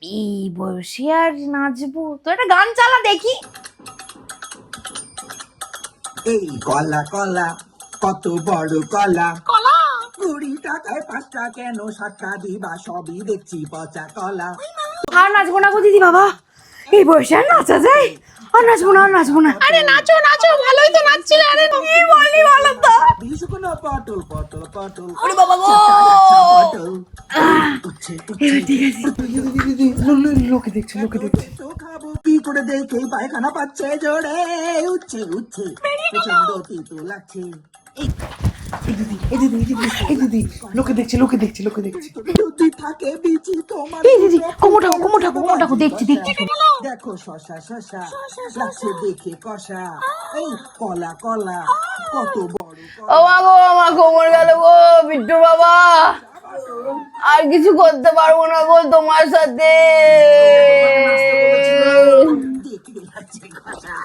এই বয়সে আর নাচবো? তো একটা গান চালা দেখি। এই কলা কলা কত বড় কলা, কলা 20 টাকায় 5টা কেন 7টা দিবা, সবই দেখছি পচা কলা। আর নাচবো না গো দিদি বাবা, এই বয়সে আর নাচা যায়? আর নাচবো না, আর নাচবো না। আরে নাচো নাচো, ভালোই তো নাচছিলে। আরে কি বলি বলো তো? বিশুকনো পটল পটল পটল, ওরে বাবা গো! পটল উচ্ছে ঠিক আছে, লোকে দেখছে, লোকে দেখছে। তো খাবো কি করে দেখে পায়খানা পাচ্ছে জোরে, উচ্ছে উচ্ছে প্রচন্ড তিতো লাগছে। এই দিদি, লোকে দেখছে, লোকে দেখছে, লোকে দেখছে। যদি থাকে বিচি তোমার, এই দিদি, কোমরটাকো দেখছি, দেখছি। দেখো শশা শশা লাগছে দেখে কষা, এই কলা কলা কত বড় ও মা গো, আমার কোমর গেল গো বিট্টু বাবা, আর কিছু করতে পারবো না গো তোমার সাথে। দেখতে লাগছে কষা।